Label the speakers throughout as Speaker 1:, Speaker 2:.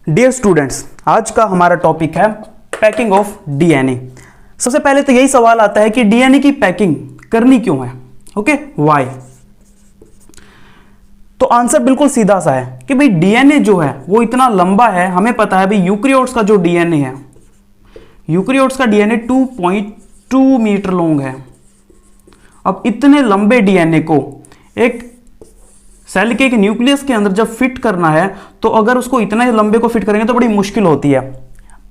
Speaker 1: Dear students, आज का हमारा टॉपिक है पैकिंग ऑफ डीएनए। सबसे पहले तो यही सवाल आता है कि डीएनए की पैकिंग करनी क्यों है। Okay, why. तो आंसर बिल्कुल सीधा सा है कि भाई डीएनए जो है वो इतना लंबा है। हमें पता है भाई यूकैरियोट्स का जो डीएनए है, यूकैरियोट्स का डीएनए 2.2 मीटर लॉन्ग है। अब इतने लंबे डीएनए को एक सेल के एक न्यूक्लियस के अंदर जब फिट करना है तो अगर उसको इतने लंबे को फिट करेंगे तो बड़ी मुश्किल होती है।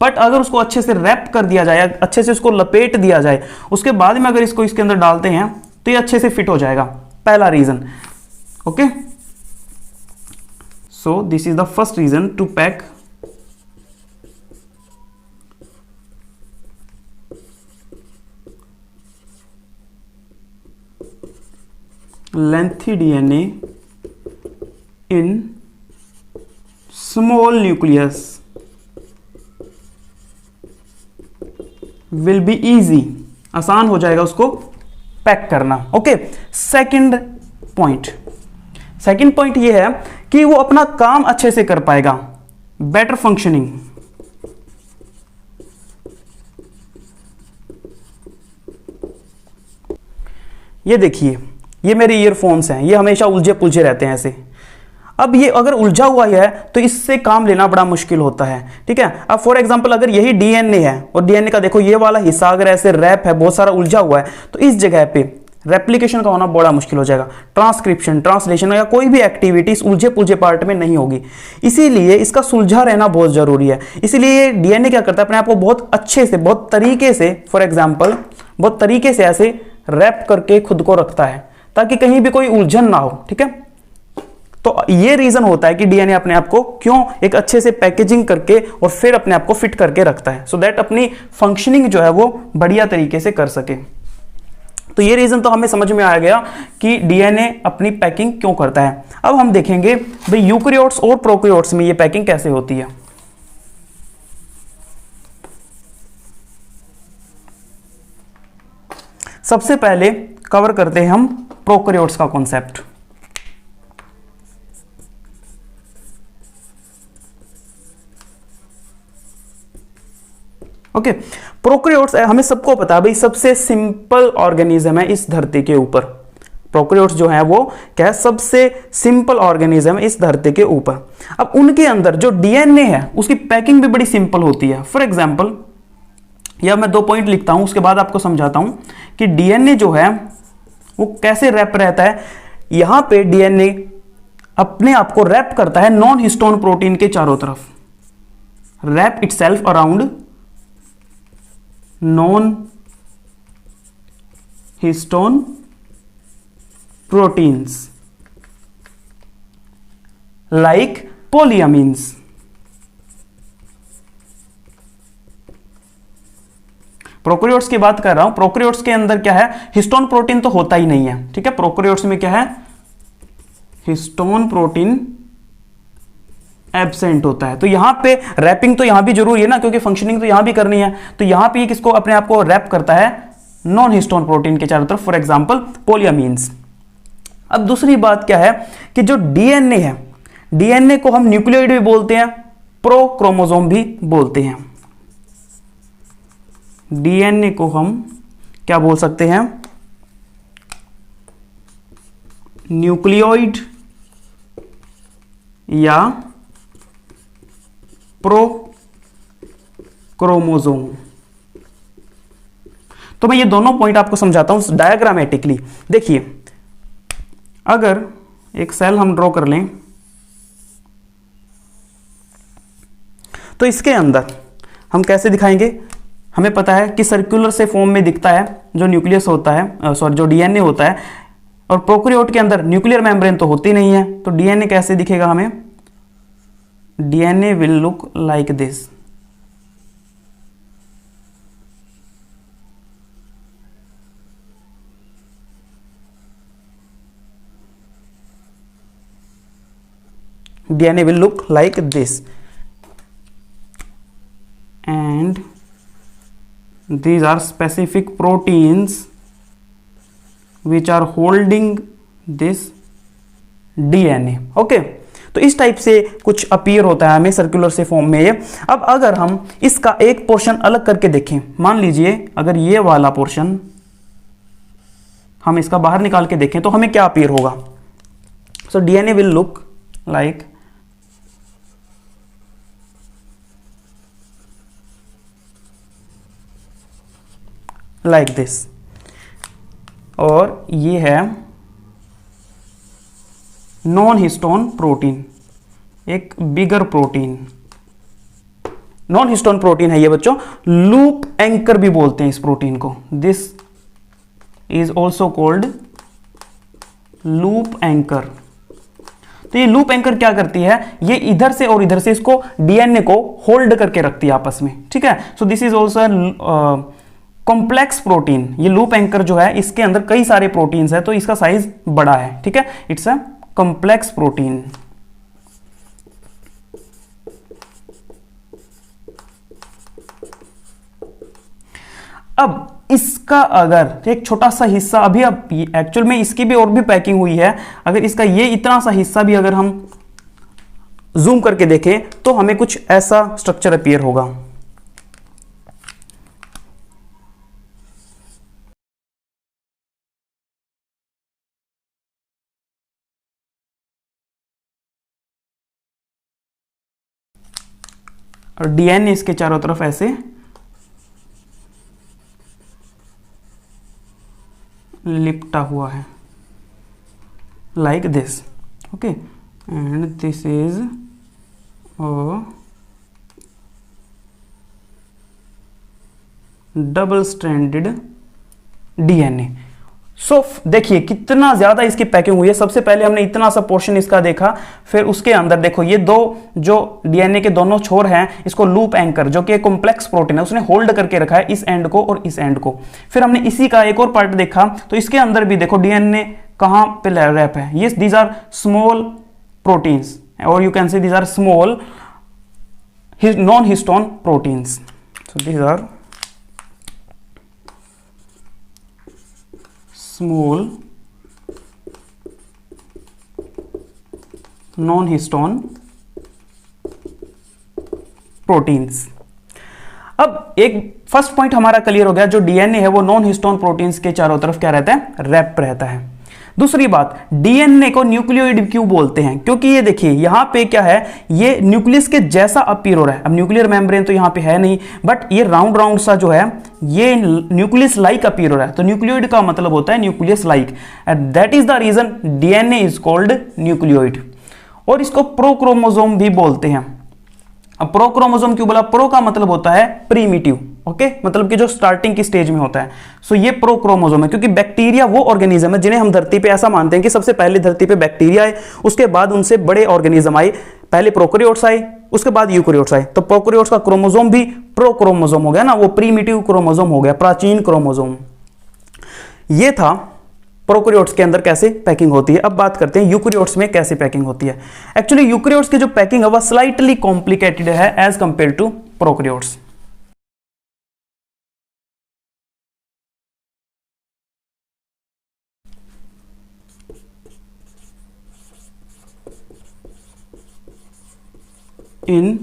Speaker 1: बट अगर उसको अच्छे से रैप कर दिया जाए, अच्छे से उसको लपेट दिया जाए, उसके बाद में अगर इसको इसके अंदर डालते हैं तो ये अच्छे से फिट हो जाएगा। पहला reason. Okay, so this is the first reason to pack lengthy DNA in small nucleus will be easy, आसान हो जाएगा उसको पैक करना। ओके, सेकंड पॉइंट ये है कि वो अपना काम अच्छे से कर पाएगा, बेटर फंक्शनिंग। ये देखिए, ये मेरे ईयरफोन्स हैं, ये हमेशा उलझे पुलझे रहते हैं ऐसे। अब ये अगर उलझा हुआ है तो इससे काम लेना बड़ा मुश्किल होता है। ठीक है, अब फॉर एग्जांपल अगर यही डीएनए है और डीएनए का देखो ये वाला हिस्सा अगर ऐसे रैप है, बहुत सारा उलझा हुआ है, तो इस जगह पे रेप्लिकेशन का होना बड़ा मुश्किल हो जाएगा। ट्रांसक्रिप्शन, ट्रांसलेशन या कोई भी एक्टिविटी इस उलझे पुलझे पार्ट में नहीं होगी। इसीलिए इसका सुलझा रहना बहुत जरूरी है। इसीलिए डीएनए क्या करता है, अपने आप को बहुत अच्छे से, बहुत तरीके से, फॉर एग्जाम्पल बहुत तरीके से ऐसे रैप करके खुद को रखता है ताकि कहीं भी कोई उलझन ना हो। ठीक है, तो ये रीजन होता है कि डीएनए अपने आप को क्यों एक अच्छे से पैकेजिंग करके और फिर अपने आप को फिट करके रखता है, सो दैट अपनी फंक्शनिंग जो है वो बढ़िया तरीके से कर सके। तो ये रीजन तो हमें समझ में आ गया कि डीएनए अपनी पैकिंग क्यों करता है। अब हम देखेंगे भाई यूकैरियोट्स और प्रोकैरियोट्स में ये पैकिंग कैसे होती है। सबसे पहले कवर करते हैं हम प्रोकैरियोट्स का कॉन्सेप्ट। ओके, प्रोकैरियोट्स हमें सबको पता है भाई सबसे सिंपल ऑर्गेनिज्म है इस धरती के ऊपर। प्रोकैरियोट्स जो है वो क्या है, सबसे सिंपल ऑर्गेनिज्म है इस धरती के ऊपर। अब उनके अंदर जो डीएनए है उसकी पैकिंग भी बड़ी सिंपल होती है। फॉर एग्जांपल, या मैं 2 पॉइंट लिखता हूं, उसके बाद आपको समझाता हूं कि डीएनए जो है वो कैसे रैप रहता है। यहां पे डीएनए अपने आप को रैप करता है नॉन हिस्टोन प्रोटीन के चारों तरफ। Wrap itself around non histone proteins like polyamines. Prokaryotes की बात कर रहा हूं। प्रोकैरियोट्स के अंदर क्या है, हिस्टोन प्रोटीन तो होता ही नहीं है। ठीक है, प्रोकैरियोट्स में क्या है, हिस्टोन प्रोटीन एब्सेंट होता है। तो यहां पे रैपिंग तो यहां भी जरूरी है ना, क्योंकि फंक्शनिंग तो यहां भी करनी है। तो यहां पे किसको अपने आप को रैप करता है, नॉन हिस्टोन प्रोटीन के चारों तरफ, फॉर एग्जांपल पोलियमीन्स। अब दूसरी बात क्या है कि जो डीएनए है, डीएनए को हम न्यूक्लियोइड भी बोलते हैं, प्रो क्रोमोसोम भी बोलते हैं। डीएनए को हम क्या बोल सकते हैं, न्यूक्लियोइड या प्रो क्रोमोसोम। तो मैं ये दोनों पॉइंट आपको समझाता हूं डायग्रामेटिकली। देखिए, अगर एक सेल हम ड्रॉ कर लें तो इसके अंदर हम कैसे दिखाएंगे, हमें पता है कि सर्कुलर से फॉर्म में दिखता है जो न्यूक्लियस होता है, जो डीएनए होता है। और प्रोकैरियोट के अंदर न्यूक्लियर मेम्ब्रेन तो होती नहीं है, तो डीएनए कैसे दिखेगा हमें, DNA will look like this. DNA will look like this and these are specific proteins which are holding this DNA. Okay, तो तो इस टाइप से कुछ अपीयर होता है हमें सर्कुलर से फॉर्म में ये। अब अगर हम इसका एक पोर्शन अलग करके देखें, मान लीजिए अगर ये वाला पोर्शन हम इसका बाहर निकाल के देखें तो हमें क्या अपीयर होगा। So DNA will look like this, और ये है नॉन हिस्टोन प्रोटीन, एक बिगर प्रोटीन नॉन हिस्टोन प्रोटीन है ये बच्चों। लूप एंकर भी बोलते हैं इस प्रोटीन को, this is also called loop anchor. तो ये लूप एंकर क्या करती है, ये इधर से और इधर से इसको डीएनए को होल्ड करके रखती है आपस में, ठीक है। सो this is also complex protein. ये लूप एंकर जो है इसके अंदर कई सारे प्रोटीन्स है, तो इसका साइज बड़ा है, ठीक है। It's a complex protein. अब इसका अगर एक छोटा सा हिस्सा अभी, अब एक्चुअल में इसकी भी और भी पैकिंग हुई है, अगर इसका ये इतना सा हिस्सा भी अगर हम जूम करके देखें तो हमें कुछ ऐसा स्ट्रक्चर अपीयर होगा। और डीएनए इसके चारों तरफ ऐसे लिपटा हुआ है, like this, okay. And this is double stranded DNA. So देखिए कितना ज्यादा इसकी पैकिंग हुई है। सबसे पहले हमने इतना सा पोर्शन इसका देखा, फिर उसके अंदर देखो ये दो जो डीएनए के दोनों छोर हैं, इसको लूप एंकर जो कि एक कॉम्प्लेक्स प्रोटीन है उसने होल्ड करके रखा है, इस एंड को और इस एंड को। फिर हमने इसी का एक और पार्ट देखा, तो इसके अंदर भी देखो डीएनए कहां पे रैप है, ये दीज आर स्मॉल प्रोटीन्स, और you can say these are small non histone proteins. So these are small non-histone proteins. अब एक फर्स्ट पॉइंट हमारा क्लियर हो गया, जो डीएनए है वो नॉन हिस्टोन प्रोटीन्स के चारों तरफ क्या रहता है, रैप रहता है। दूसरी बात, डीएनए को न्यूक्लियोइड क्यों बोलते हैं, क्योंकि ये देखिए यहां पे क्या है, ये न्यूक्लियस के जैसा अपीयर हो रहा है। अब न्यूक्लियर मेम्ब्रेन तो यहां पे है नहीं, बट ये राउंड राउंड सा जो है ये न्यूक्लियस लाइक अपीयर हो रहा है। तो न्यूक्लियोइड का मतलब होता है nucleus like, and that is the reason DNA is called nucleoid. और इसको प्रोक्रोमोसोम भी बोलते हैं। अब प्रोक्रोमोसोम क्यों बोला, प्रो का मतलब होता है प्रीमिटिव, ओके, मतलब कि जो स्टार्टिंग की स्टेज में होता है। सो ये प्रोक्रोमोसोम है, क्योंकि बैक्टीरिया वो ऑर्गेनिज्म है जिन्हें हम धरती पे ऐसा मानते हैं कि सबसे पहले धरती पे बैक्टीरिया आए, उसके बाद उनसे बड़े ऑर्गेनिज्म आए, पहले प्रोकैरियोट्स आए, उसके बाद यूकैरियोट्स आए। तो प्रोकैरियोट्स का क्रोमोसोम भी प्रोक्रोमोसोम हो गया ना, वो प्रीमिटिव क्रोमोसोम हो गया, प्राचीन क्रोमोसोम। ये था प्रोकैरियोट्स के अंदर कैसे पैकिंग होती है। अब बात करते हैं यूकैरियोट्स में कैसे पैकिंग होती है। एक्चुअली यूकैरियोट्स की जो पैकिंग है वह स्लाइटली कॉम्प्लिकेटेड है as compare to prokaryotes. In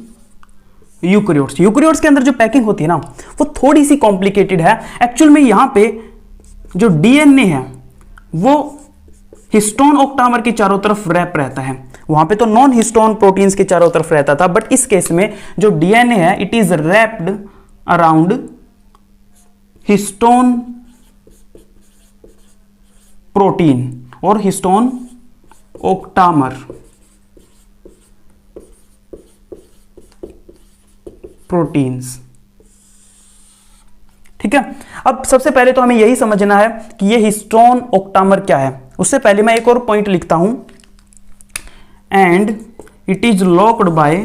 Speaker 1: eukaryotes के अंदर जो पैकिंग होती है ना वो थोड़ी सी कॉम्प्लिकेटेड है। एक्चुअल में यहां पे जो डीएनए है वो हिस्टोन ऑक्टामर के चारों तरफ रैप रहता है, वहां पे तो नॉन हिस्टोन प्रोटीन्स के चारों तरफ रहता था, बट इस केस में जो डीएनए है it is wrapped around histone protein और हिस्टोन ऑक्टामर प्रोटीन्स, ठीक है। अब सबसे पहले तो हमें यही समझना है कि ये हिस्टोन ऑक्टामर क्या है। उससे पहले मैं एक और पॉइंट लिखता हूं, and it is locked by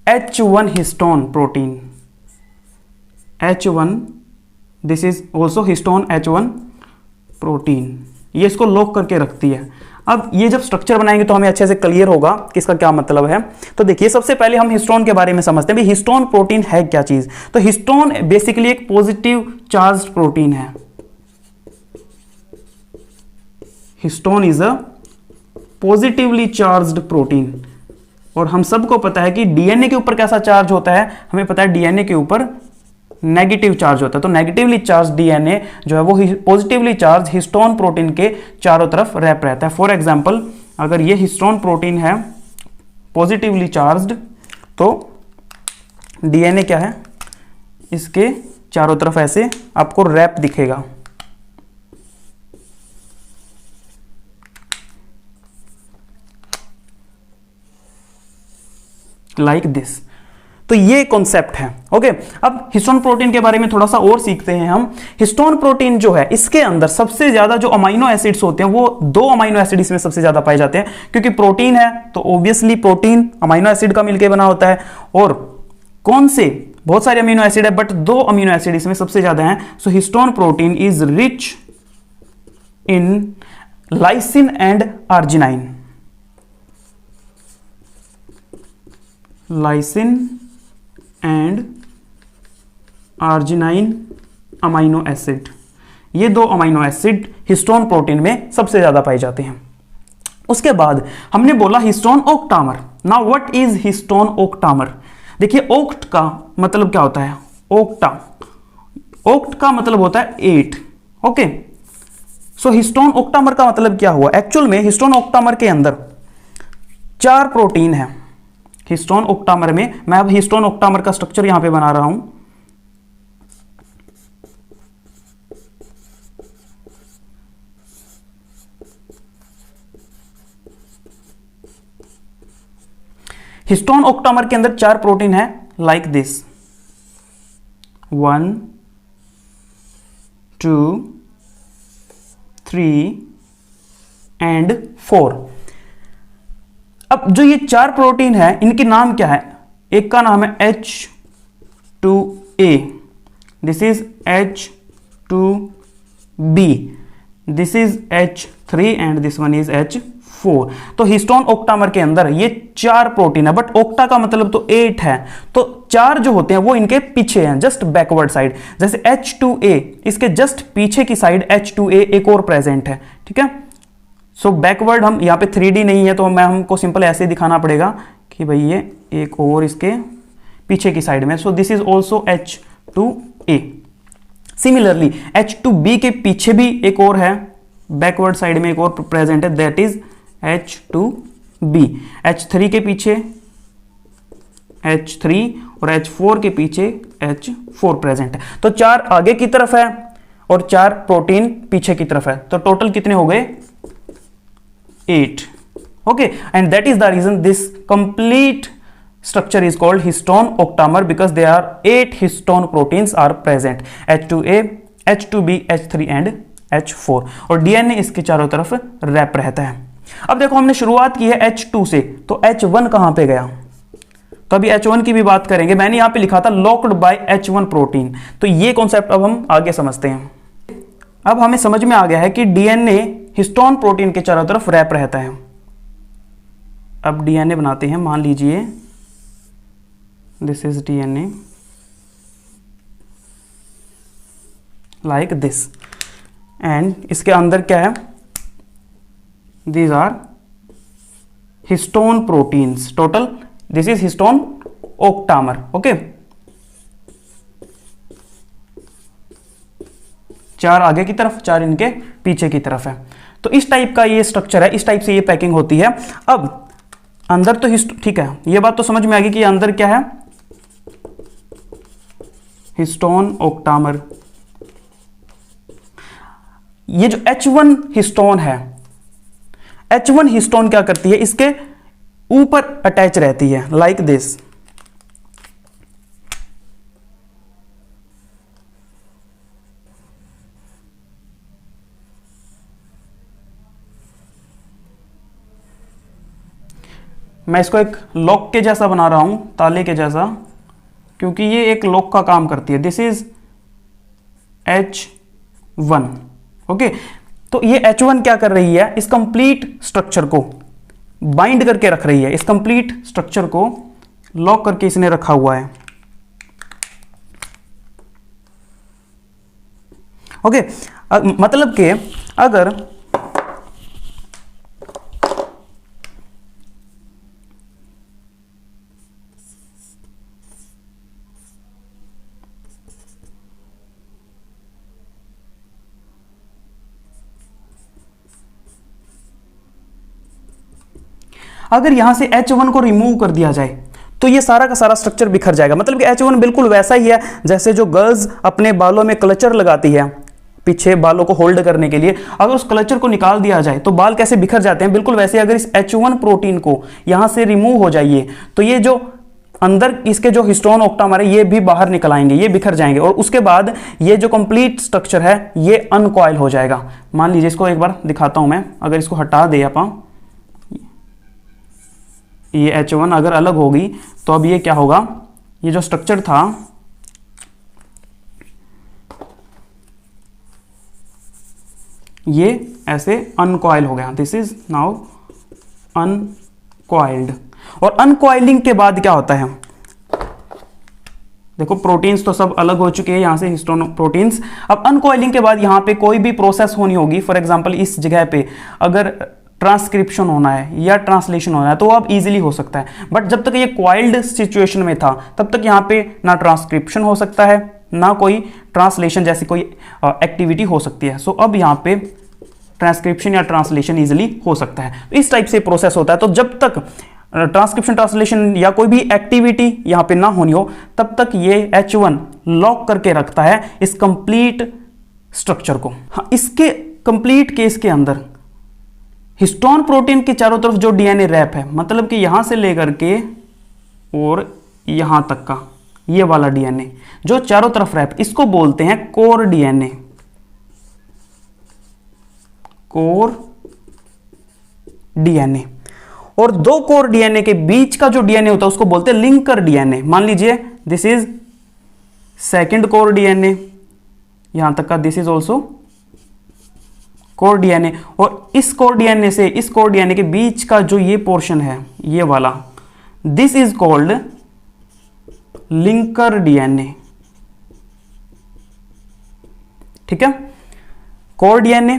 Speaker 1: H1 histone protein, H1, this is also histone H1 protein, ये इसको लॉक करके रखती है। अब ये जब स्ट्रक्चर बनाएंगे तो हमें अच्छे से क्लियर होगा कि इसका क्या मतलब है। तो देखिए सबसे पहले हम हिस्टोन के बारे में समझते हैं। हिस्टोन प्रोटीन है क्या चीज? तो हिस्टोन बेसिकली एक पॉजिटिव चार्ज प्रोटीन है। Histone is a positively charged protein. और हम सबको पता है कि डीएनए के ऊपर कैसा चार्ज होता है, हमें पता है डीएनए के ऊपर नेगेटिव चार्ज होता है। तो नेगेटिवली चार्ज डीएनए जो है वो पॉजिटिवली चार्ज हिस्टोन प्रोटीन के चारों तरफ रैप रहता है। फॉर एग्जांपल अगर ये हिस्टोन प्रोटीन है पॉजिटिवली चार्ज्ड, तो डीएनए क्या है, इसके चारों तरफ ऐसे आपको रैप दिखेगा। Like this. तो ये कॉन्सेप्ट है। ओके, अब हिस्टोन प्रोटीन के बारे में थोड़ा सा और सीखते हैं हम। हिस्टोन प्रोटीन जो है इसके अंदर सबसे ज्यादा जो अमाइनो एसिड्स होते हैं वो 2 अमाइनो एसिड इसमें सबसे ज्यादा पाए जाते हैं, क्योंकि प्रोटीन है तो ऑब्वियसली प्रोटीन अमाइनो एसिड का मिलकर बना होता है। और कौन से, बहुत सारे अमीनो एसिड है बट 2 अमीनो एसिड इसमें सबसे ज्यादा हैं। So histone protein is rich in lysine and arginine. Lysine and arginine amino acid, ये 2 अमाइनो एसिड हिस्टोन प्रोटीन में सबसे ज्यादा पाए जाते हैं। उसके बाद हमने बोला histone octamer. Now what is histone octamer? देखिए ओक्ट का मतलब क्या होता है, ओक्टा, ओक्ट का मतलब होता है 8। ओके, सो हिस्टोन ओक्टामर का मतलब क्या हुआ? एक्चुअल में हिस्टोन ओक्टामर के अंदर 4 प्रोटीन है। हिस्टोन ओक्टामर में, मैं अब हिस्टोन ओक्टामर का स्ट्रक्चर यहां पे बना रहा हूं। हिस्टोन ओक्टामर के अंदर 4 प्रोटीन है लाइक दिस, 1 2 3 एंड 4। अब जो ये 4 प्रोटीन है इनके नाम क्या है? एक का नाम है H2A, this is H2B, this is H3 and this one is H4। तो हिस्टोन ओक्टामर के अंदर ये 4 प्रोटीन है, बट ओक्टा का मतलब तो 8 है, तो 4 जो होते हैं वो इनके पीछे हैं, जस्ट बैकवर्ड साइड। जैसे H2A, इसके जस्ट पीछे की साइड H2A एक और प्रेजेंट है, ठीक है। सो बैकवर्ड, हम यहाँ पे 3D नहीं है तो मैं हमको सिंपल ऐसे दिखाना पड़ेगा कि भाई ये एक और इसके पीछे की साइड में। सो this is also H2A। Similarly H2B के पीछे भी एक और है, बैकवर्ड साइड में एक और प्रेजेंट है, दैट इज H2B। H3 के पीछे H3 और H4 के पीछे H4 प्रेजेंट है। तो 4 आगे की तरफ है और 4 प्रोटीन पीछे की तरफ है, तो टोटल कितने हो गए? 8। okay, and that is the reason this complete structure is called histone octamer, because there are 8 histone proteins are present, H2A, H2B, H3 and H4, और डीएनए इसके चारों तरफ रैप रहता है। अब देखो हमने शुरुआत की है H2 से, तो H1 कहां पे गया? तो अभी H1 की भी बात करेंगे। मैंने यहां पे लिखा था लॉक्ड बाय H1 प्रोटीन, तो ये कॉन्सेप्ट अब हम आगे समझते हैं। अब हमें समझ में आ गया है कि डीएनए हिस्टोन प्रोटीन के चारों तरफ रैप रहता है। अब डीएनए बनाते हैं, मान लीजिए this is DNA like this, and इसके अंदर क्या है? These are histone proteins, total this is histone octamer. Okay, 4 आगे की तरफ, 4 इनके पीछे की तरफ है। तो इस टाइप का ये स्ट्रक्चर है, इस टाइप से ये पैकिंग होती है। अब अंदर तो ठीक है, ये बात तो समझ में आ गई कि अंदर क्या है? हिस्टोन ओक्टामर। ये जो H1 हिस्टोन है, H1 हिस्टोन क्या करती है? इसके ऊपर अटैच रहती है लाइक दिस। मैं इसको एक लॉक के जैसा बना रहा हूं, ताले के जैसा, क्योंकि ये एक लॉक का काम करती है। This is H1। ओके, तो ये H1 क्या कर रही है, इस कंप्लीट स्ट्रक्चर को बाइंड करके रख रही है, इस कंप्लीट स्ट्रक्चर को लॉक करके इसने रखा हुआ है। ओके, मतलब कि अगर यहां से H1 को रिमूव कर दिया जाए तो ये सारा का सारा स्ट्रक्चर बिखर जाएगा। मतलब कि H1 बिल्कुल वैसा ही है जैसे जो गर्ल्स अपने बालों में क्लचर लगाती है पीछे बालों को होल्ड करने के लिए, अगर उस क्लचर को निकाल दिया जाए तो बाल कैसे बिखर जाते हैं, बिल्कुल वैसे अगर इस H1 प्रोटीन को यहां से रिमूव हो जाइए तो ये जो अंदर इसके जो हिस्टोन ऑक्टामर है ये भी बाहर निकल आएंगे, ये बिखर जाएंगे और उसके बाद ये जो कंप्लीट स्ट्रक्चर है ये अनकॉइल हो जाएगा। मान लीजिए इसको एक बार दिखाता हूं मैं, अगर इसको हटा दे अपन, ये H1 अगर अलग होगी तो अब ये क्या होगा, ये जो स्ट्रक्चर था ये ऐसे अनकॉइल हो गया, दिस इज नाउ अनकॉइल्ड। और अनकॉइलिंग के बाद क्या होता है, देखो प्रोटीन्स तो सब अलग हो चुके हैं यहां से हिस्टोन प्रोटीन्स। अब अनकॉइलिंग के बाद यहां पे कोई भी प्रोसेस होनी होगी, फॉर एग्जांपल इस जगह पे अगर ट्रांसक्रिप्शन होना है या ट्रांसलेशन होना है तो अब इजीली हो सकता है, बट जब तक ये कॉइल्ड सिचुएशन में था तब तक यहाँ पे ना ट्रांसक्रिप्शन हो सकता है ना कोई ट्रांसलेशन जैसी कोई एक्टिविटी हो सकती है। सो अब यहाँ पे ट्रांसक्रिप्शन या ट्रांसलेशन इजीली हो सकता है, तो इस टाइप से प्रोसेस होता है। तो जब तक ट्रांसक्रिप्शन ट्रांसलेशन या कोई भी एक्टिविटी यहाँ पे ना होनी हो तब तक ये H1 लॉक करके रखता है इस कंप्लीट स्ट्रक्चर को। हाँ, इसके कंप्लीट केस के अंदर हिस्टोन प्रोटीन के चारों तरफ जो डीएनए रैप है, मतलब कि यहां से लेकर के और यहां तक का ये वाला डीएनए जो चारों तरफ रैप, इसको बोलते हैं कोर डीएनए, कोर डीएनए। और दो कोर डीएनए के बीच का जो डीएनए होता है उसको बोलते हैं लिंकर डीएनए। मान लीजिए this is second core DNA, यहां तक का this is also core DNA, और इस कोर डीएनए से इस कोर डीएनए के बीच का जो ये पोर्शन है ये वाला, this is called linker DNA. ठीक है, कोर डीएनए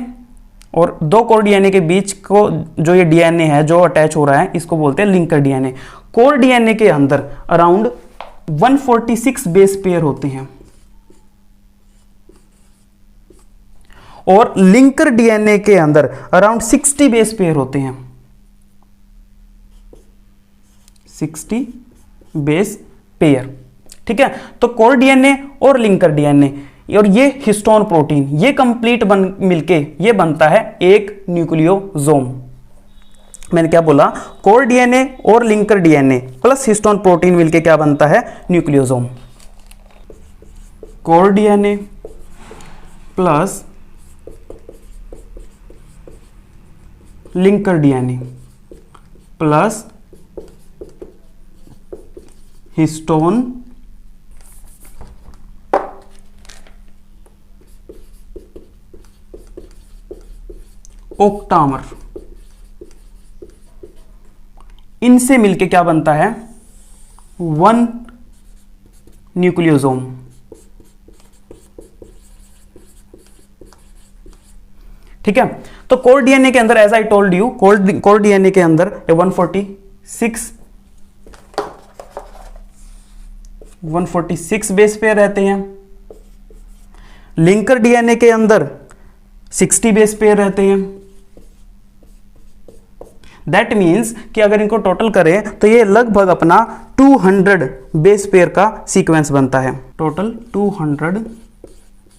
Speaker 1: और दो कोर डीएनए के बीच को जो ये डीएनए है जो अटैच हो रहा है इसको बोलते हैं लिंकर डीएनए। कोर डीएनए के अंदर अराउंड 146 बेस पेयर होते हैं और लिंकर डीएनए के अंदर अराउंड 60 बेस पेयर होते हैं, 60 बेस पेयर। ठीक है, तो कोर डीएनए और लिंकर डीएनए और ये हिस्टोन प्रोटीन ये कंप्लीट मिलके ये बनता है एक न्यूक्लियोसोम। मैंने क्या बोला, कोर डीएनए और linker DNA plus histone protein मिलके क्या बनता है, nucleosome. Core DNA plus linker DNA plus histone octamer, इनसे मिलके क्या बनता है, वन न्यूक्लियोसोम। ठीक है, तो कोर डीएनए के अंदर as I told you, core DNA के अंदर 146 बेस पेयर रहते हैं, लिंकर डीएनए के अंदर 60 बेस पेयर रहते हैं। दैट मीन्स कि अगर इनको टोटल करें तो ये लगभग अपना 200 बेस पेयर का सीक्वेंस बनता है, टोटल 200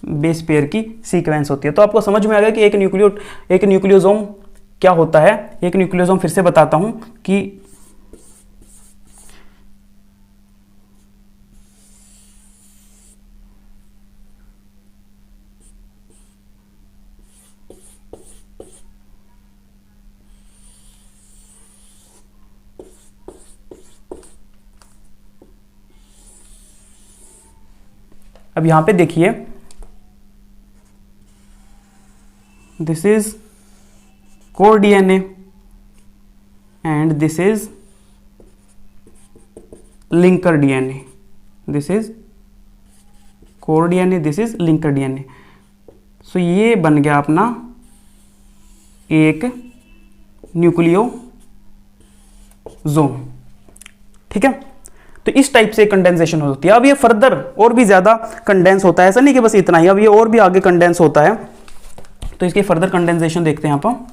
Speaker 1: बेस पेयर की सीक्वेंस होती है। तो आपको समझ में आ गया कि एक न्यूक्लियोसोम क्या होता है। एक न्यूक्लियोसोम फिर से बताता हूं कि अब यहां पे देखिए this is core DNA and this is linker DNA, this is core DNA, this is linker DNA. So ये बन गया अपना एक न्यूक्लियोसोम, ठीक है। तो इस टाइप से कंडेंसेशन होती है। अब ये फर्दर और भी ज्यादा कंडेंस होता है, ऐसा नहीं कि बस इतना ही, अब ये और भी आगे कंडेंस होता है। तो इसके फर्दर कंडेंसेशन देखते हैं आप।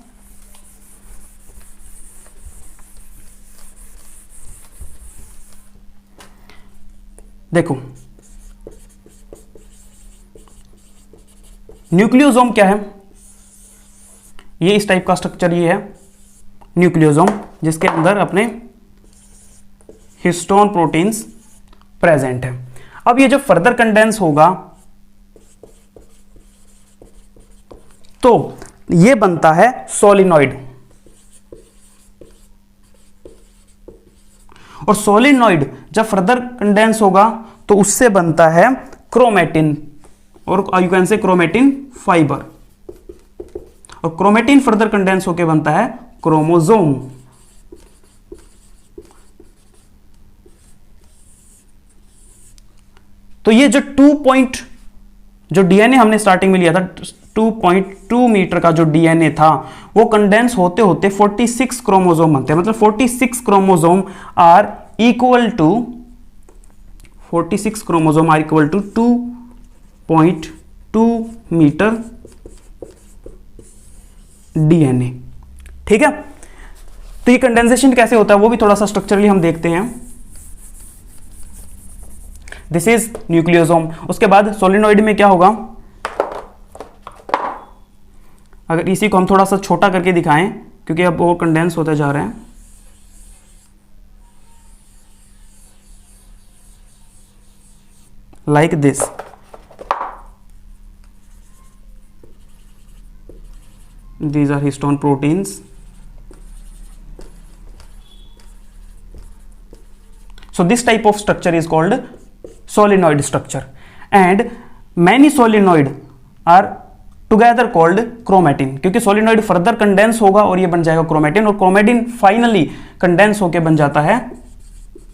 Speaker 1: देखो न्यूक्लियोसोम क्या है, ये इस टाइप का स्ट्रक्चर ये है न्यूक्लियोसोम, जिसके अंदर अपने हिस्टोन प्रोटीन्स प्रेजेंट है। अब ये जब फर्दर कंडेंस होगा तो ये बनता है सोलिनॉइड, और सोलिनॉइड जब फर्दर कंडेंस होगा तो उससे बनता है क्रोमेटिन, और यू कैन से क्रोमेटिन फाइबर, और क्रोमेटिन फर्दर कंडेंस होकर बनता है क्रोमोसोम। तो ये जो जो डीएनए हमने स्टार्टिंग में लिया था 2.2 मीटर का जो डीएनए था, वो कंडेंस होते होते 46 क्रोमोसोम बनते हैं। मतलब 46 chromosome are equal to 2.2 meter DNA, ठीक है। तो ये कंडेंसेशन कैसे होता है वो भी थोड़ा सा स्ट्रक्चरली हम देखते हैं। This is nucleosome. उसके बाद सोलिनॉइड में क्या होगा, अगर इसी को हम थोड़ा सा छोटा करके दिखाएं क्योंकि अब वो कंडेंस होते जा रहे हैं, like this. These are histone proteins. So this type of structure is called solenoid structure, and many solenoid are together called chromatin, क्योंकि solenoid further condense होगा और ये बन जाएगा chromatin, और chromatin finally condense होके बन जाता है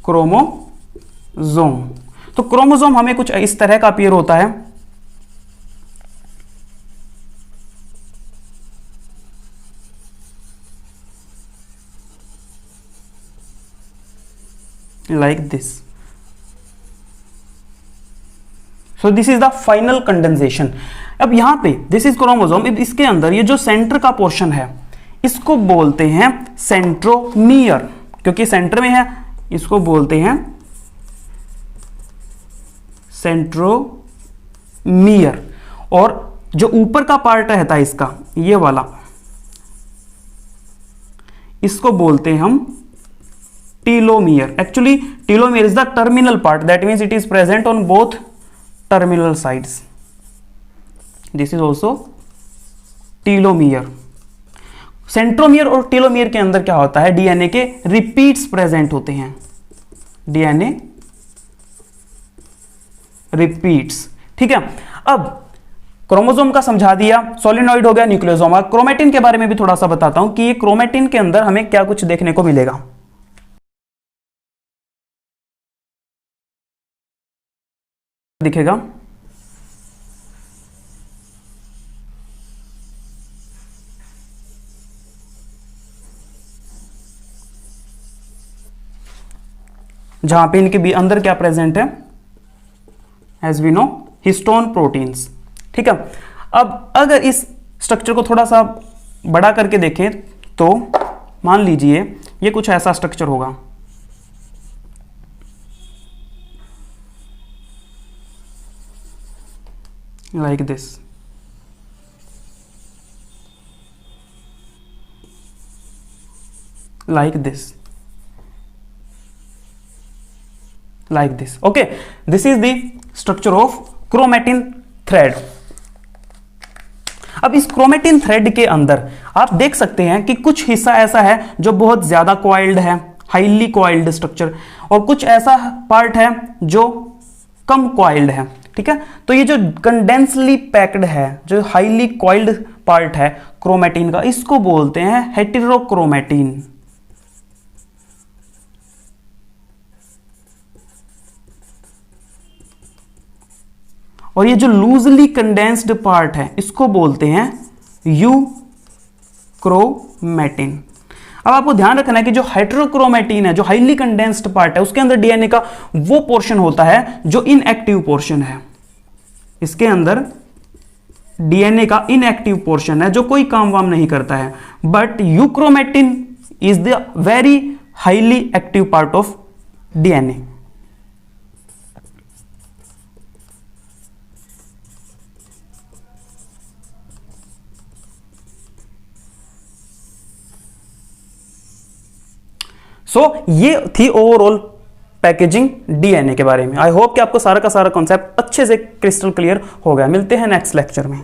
Speaker 1: क्रोमोसोम। तो क्रोमोसोम हमें कुछ इस तरह का अपीयर होता है, like this. So this is the final condensation. अब यहां पे this is chromosome, इसके अंदर ये जो सेंटर का पोर्शन है इसको बोलते हैं सेंट्रोमियर, क्योंकि सेंटर में है, इसको बोलते हैं सेंट्रोमियर। और जो ऊपर का पार्ट रहता है इसका, ये वाला, इसको बोलते हैं हम telomere. Actually telomere is the terminal part, that means it is present on both terminal sides. This is also telomere. Centromere और टेलोमियर के अंदर क्या होता है, डीएनए के रिपीट्स प्रेजेंट होते हैं, डीएनए रिपीट्स, ठीक है। अब क्रोमोसोम का समझा दिया, सोलिनॉइड हो गया, न्यूक्लियोसोम। क्रोमेटिन के बारे में भी थोड़ा सा बताता हूं कि ये क्रोमेटिन के अंदर हमें क्या कुछ देखने को मिलेगा। दिखेगा जहां पे इनके भी अंदर क्या प्रेजेंट है, as we know histone proteins, ठीक है। अब अगर इस स्ट्रक्चर को थोड़ा सा बड़ा करके देखें तो मान लीजिए ये कुछ ऐसा स्ट्रक्चर होगा, like this, like this, like this. Okay, this is the structure of chromatin thread. अब इस क्रोमेटिन थ्रेड के अंदर आप देख सकते हैं कि कुछ हिस्सा ऐसा है जो बहुत ज्यादा कॉइल्ड है, हाईली कॉइल्ड स्ट्रक्चर, और कुछ ऐसा पार्ट है जो कम कॉइल्ड है, ठीक है। तो ये जो कंडेंसली पैक्ड है, जो हाईली कॉइल्ड पार्ट है क्रोमेटिन का, इसको बोलते हैं हेटेरोक्रोमेटिन। और ये जो लूजली कंडेंस्ड पार्ट है इसको बोलते हैं यूक्रोमेटिन। अब आपको ध्यान रखना है कि जो हेटेरोक्रोमेटिन है, जो हाईली कंडेंस्ड पार्ट है, उसके अंदर डीएनए का वो पोर्शन होता है जो इनएक्टिव पोर्शन है। इसके अंदर डीएनए का इनएक्टिव पोर्शन है जो कोई काम वाम नहीं करता है, but euchromatin is the very highly active part of DNA. So ये थी ओवरऑल पैकेजिंग डीएनए के बारे में। आई होप कि आपको सारा का सारा कॉन्सेप्ट अच्छे से क्रिस्टल क्लियर हो गया। मिलते हैं नेक्स्ट लेक्चर में।